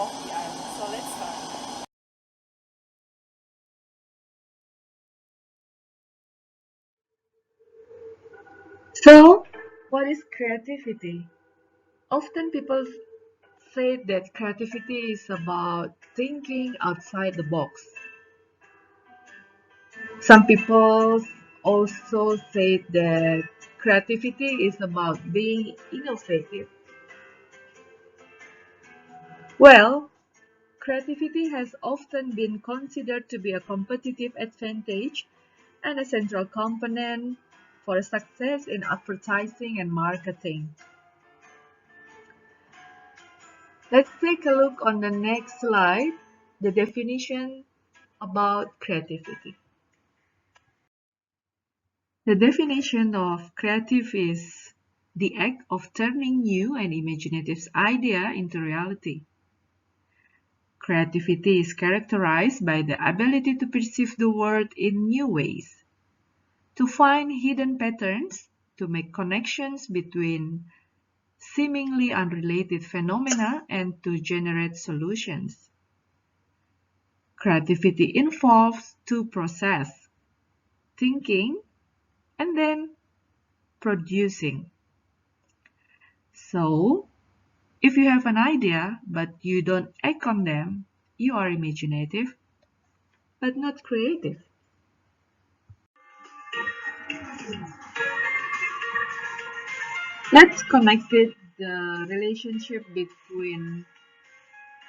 of the island. So let's start. So, what is creativity? Often people say that creativity is about thinking outside the box. Some people also say that creativity is about being innovative. Well, creativity has often been considered to be a competitive advantage and a central component for success in advertising and marketing. Let's take a look on the next slide, the definition about creativity. The definition of creative is the act of turning new and imaginative idea into reality. Creativity is characterized by the ability to perceive the world in new ways, to find hidden patterns, to make connections between seemingly unrelated phenomena, and to generate solutions. Creativity involves two processes, thinking and then producing. So, if you have an idea but you don't act on them, you are imaginative but not creative. Let's connect it the relationship between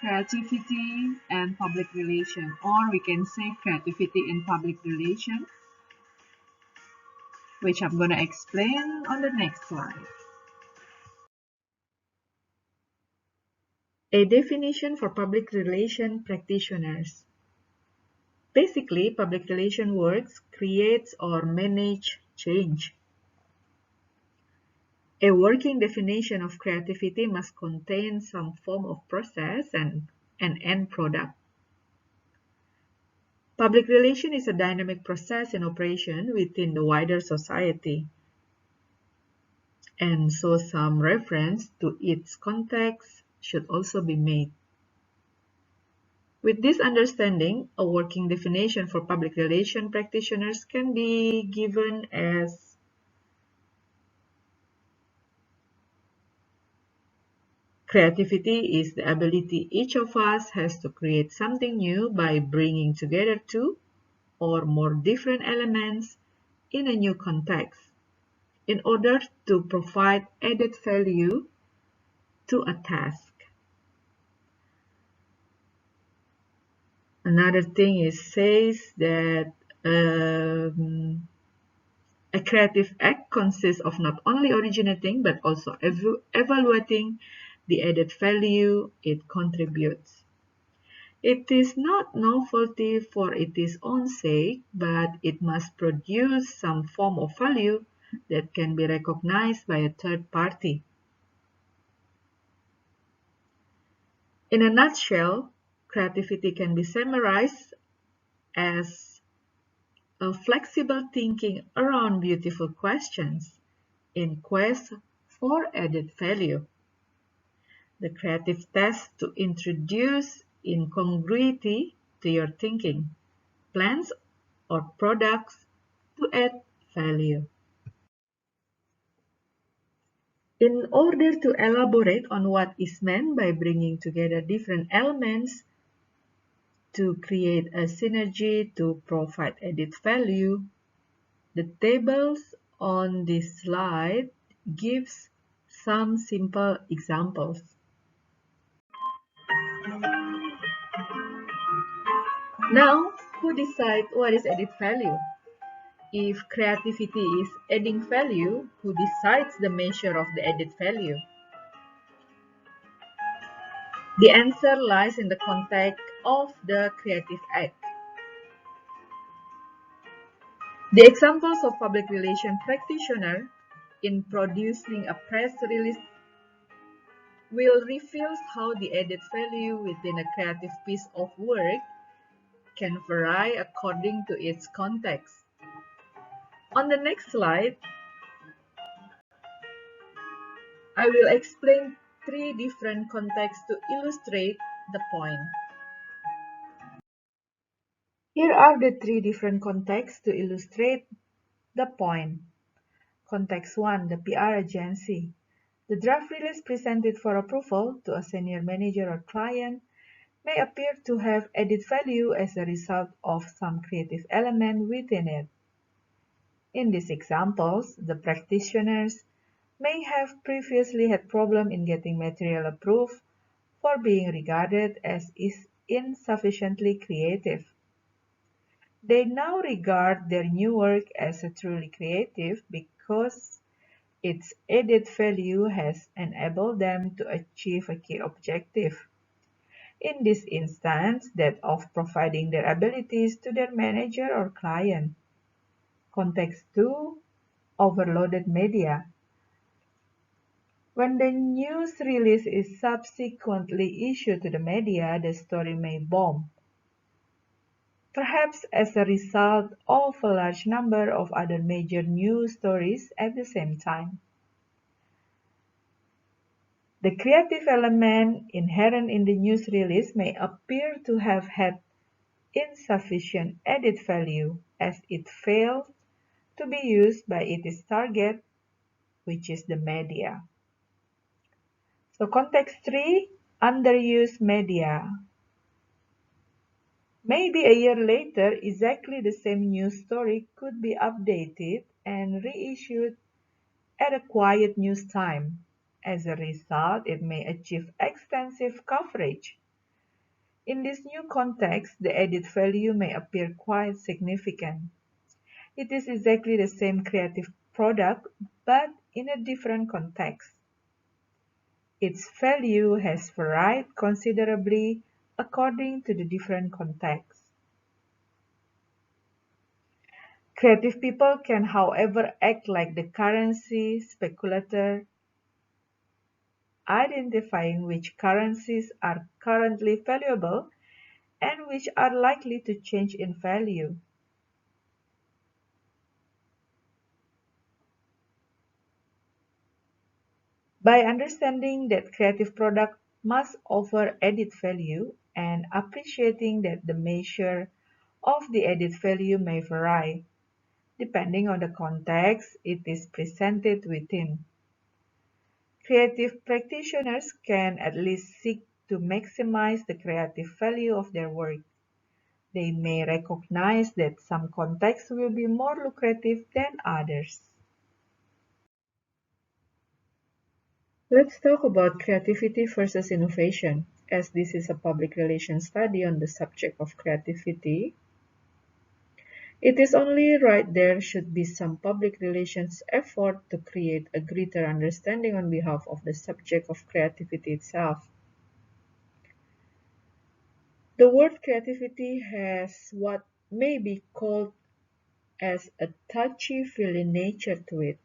creativity and public relation, or we can say creativity in public relation, which I'm going to explain on the next slide. A definition for public relation practitioners. Basically, public relation works creates or manage change. A working definition of creativity must contain some form of process and an end product. Public relation is a dynamic process in operation within the wider society, and so some reference to its context should also be made. With this understanding, a working definition for public relation practitioners can be given as creativity is the ability each of us has to create something new by bringing together two or more different elements in a new context in order to provide added value to a task. Another thing is says that a creative act consists of not only originating but also evaluating the added value it contributes. It is not novelty for its own sake, but it must produce some form of value that can be recognized by a third party. In a nutshell, creativity can be summarized as a flexible thinking around beautiful questions in quest for added value. The creative test to introduce incongruity to your thinking, plans or products to add value. In order to elaborate on what is meant by bringing together different elements to create a synergy to provide added value, the tables on this slide gives some simple examples. Now, who decides what is added value? If creativity is adding value, who decides the measure of the added value? The answer lies in the context of the creative act. The examples of public relation practitioner in producing a press release will reveal how the added value within a creative piece of work can vary according to its context. On the next slide, I will explain three different contexts to illustrate the point. Here are the three different contexts to illustrate the point. Context 1, the PR agency. The draft release presented for approval to a senior manager or client may appear to have added value as a result of some creative element within it. In these examples, the practitioners may have previously had problem in getting material approved for being regarded as is insufficiently creative. They now regard their new work as a truly creative because its added value has enabled them to achieve a key objective. In this instance, that of providing their abilities to their manager or client. Context 2, overloaded media. When the news release is subsequently issued to the media, the story may bomb, perhaps as a result of a large number of other major news stories at the same time. The creative element inherent in the news release may appear to have had insufficient added value as it failed to be used by its target, which is the media. So context 3, underused media. Maybe a year later, exactly the same news story could be updated and reissued at a quiet news time. As a result, it may achieve extensive coverage. In this new context, the added value may appear quite significant. It is exactly the same creative product, but in a different context. Its value has varied considerably according to the different contexts. Creative people can, however, act like the currency speculator, identifying which currencies are currently valuable and which are likely to change in value. By understanding that creative product must offer added value and appreciating that the measure of the added value may vary depending on the context it is presented within. Creative practitioners can at least seek to maximize the creative value of their work. They may recognize that some contexts will be more lucrative than others. Let's talk about creativity versus innovation. As this is a public relations study on the subject of creativity, it is only right there should be some public relations effort to create a greater understanding on behalf of the subject of creativity itself. The word creativity has what may be called as a touchy-feely nature to it,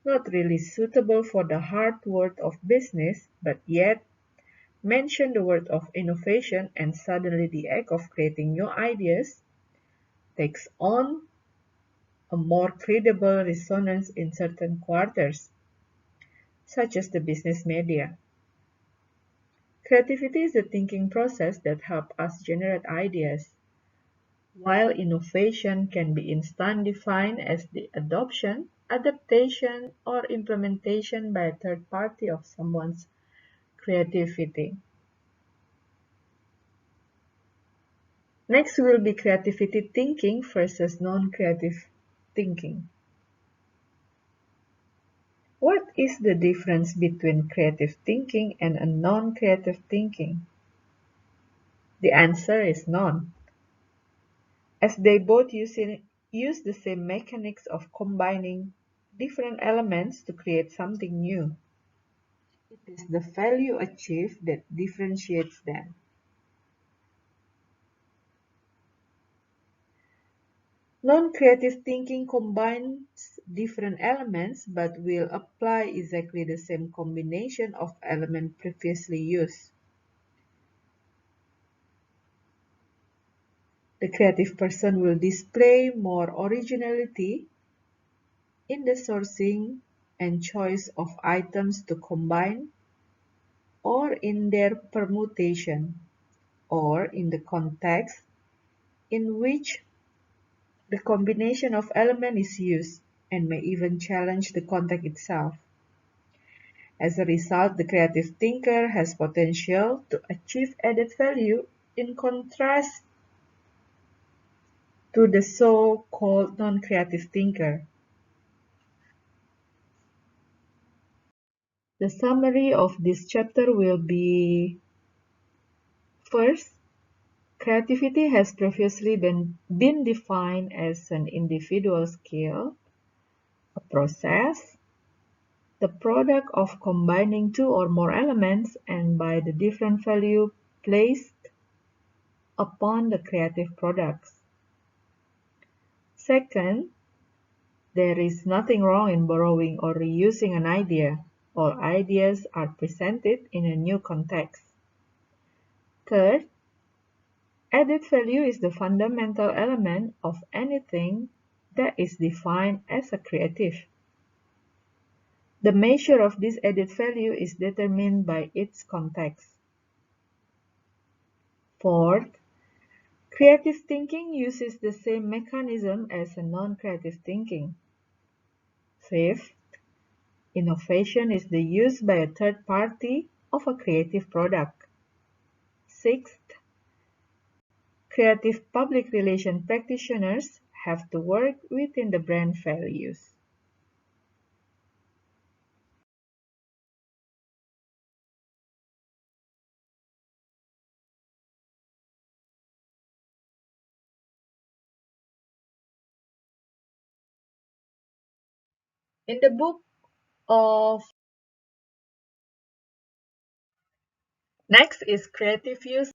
not really suitable for the hard work of business, but yet mention the word of innovation and suddenly the act of creating new ideas takes on a more credible resonance in certain quarters, such as the business media. Creativity is a thinking process that helps us generate ideas, while innovation can be instead defined as the adoption, adaptation, or implementation by a third party of someone's creativity. Next will be creativity thinking versus non-creative thinking. What is the difference between creative thinking and a non-creative thinking? The answer is none, as they both use the same mechanics of combining different elements to create something new. It is the value achieved that differentiates them. Non-creative thinking combines different elements but will apply exactly the same combination of elements previously used. The creative person will display more originality in the sourcing and choice of items to combine or in their permutation, or in the context in which the combination of elements is used, and may even challenge the context itself. As a result, the creative thinker has potential to achieve added value in contrast to the so-called non-creative thinker. The summary of this chapter will be: first, creativity has previously been defined as an individual skill, a process, the product of combining two or more elements, and by the different value placed upon the creative products. Second, there is nothing wrong in borrowing or reusing an idea. All ideas are presented in a new context. Third, added value is the fundamental element of anything that is defined as a creative. The measure of this added value is determined by its context. Fourth, creative thinking uses the same mechanism as a non-creative thinking. Fifth, innovation is the use by a third party of a creative product. Sixth, creative public relation practitioners have to work within the brand values. In the book of next is creative use.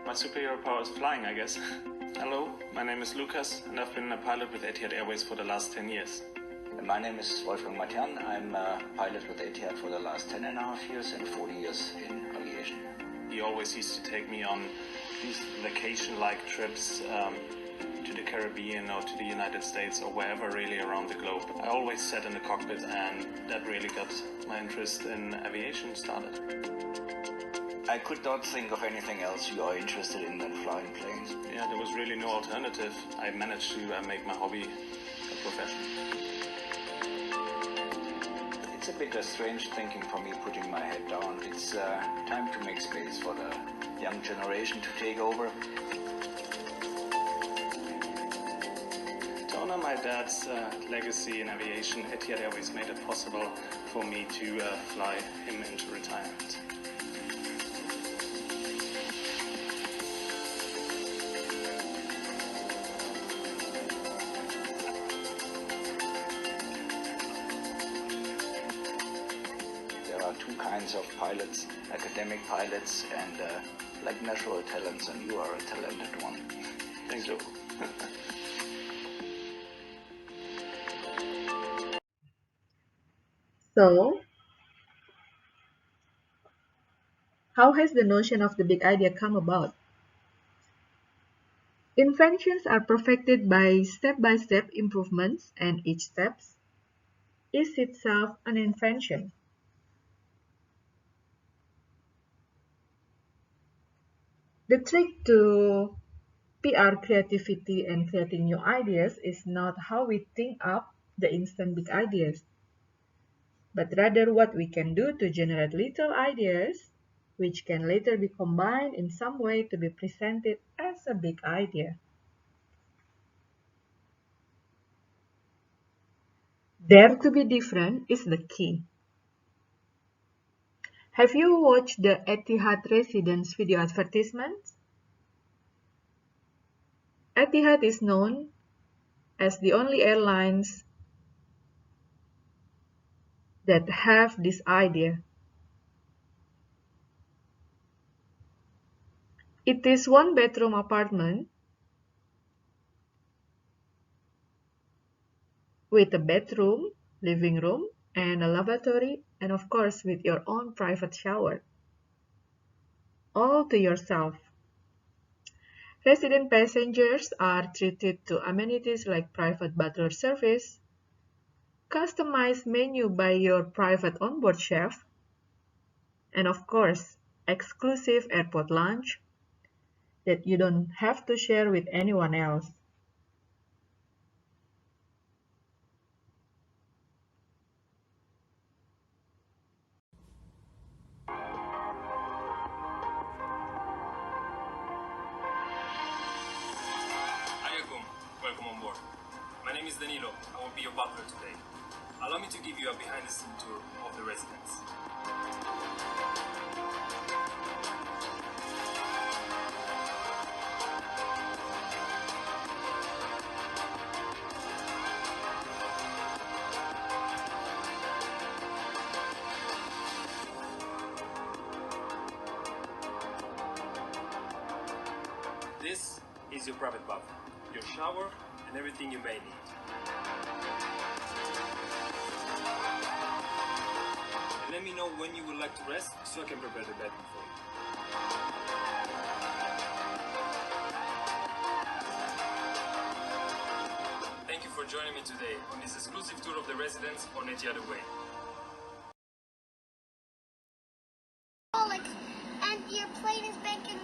My superhero power is flying, I guess. Hello, my name is Lucas, and I've been a pilot with Etihad Airways for the last 10 years. My name is Wolfgang Matern. I'm a pilot with Etihad for the last 10.5 years and 40 years in aviation. He always used to take me on these vacation-like trips to the Caribbean or to the United States or wherever really around the globe. I always sat in the cockpit, and that really got my interest in aviation started. I could not think of anything else you are interested in than flying planes. Yeah, there was really no alternative. I managed to make my hobby a profession. It's a bit strange thinking for me putting my head down. It's time to make space for the young generation to take over. To honor my dad's legacy in aviation, Etihad Airways made it possible for me to fly him into retirement. There are two kinds of pilots, academic pilots and like natural talents, and you are a talented one. Thank you. So, how has the notion of the big idea come about? Inventions are perfected by step-by-step improvements, and each step is itself an invention. The trick to PR creativity and creating new ideas is not how we think up the instant big ideas, but rather what we can do to generate little ideas which can later be combined in some way to be presented as a big idea. Dare to be different is the key. Have you watched the Etihad Residence video advertisements? Etihad is known as the only airlines that have this idea. It is one-bedroom apartment with a bedroom, living room, and a lavatory, and of course with your own private shower. All to yourself. Resident passengers are treated to amenities like private butler service, customized menu by your private onboard chef, and of course, exclusive airport lunch that you don't have to share with anyone else. Ayakum, welcome on board. My name is Danilo. I will be your butler today. Allow me to give you a behind-the-scenes tour of the residence. This is your private bath, your shower, and everything you may need. And let me know when you would like to rest so I can prepare the bedroom for you. Thank you for joining me today on this exclusive tour of the residence on Etihad Way. Alex, and your plane is back in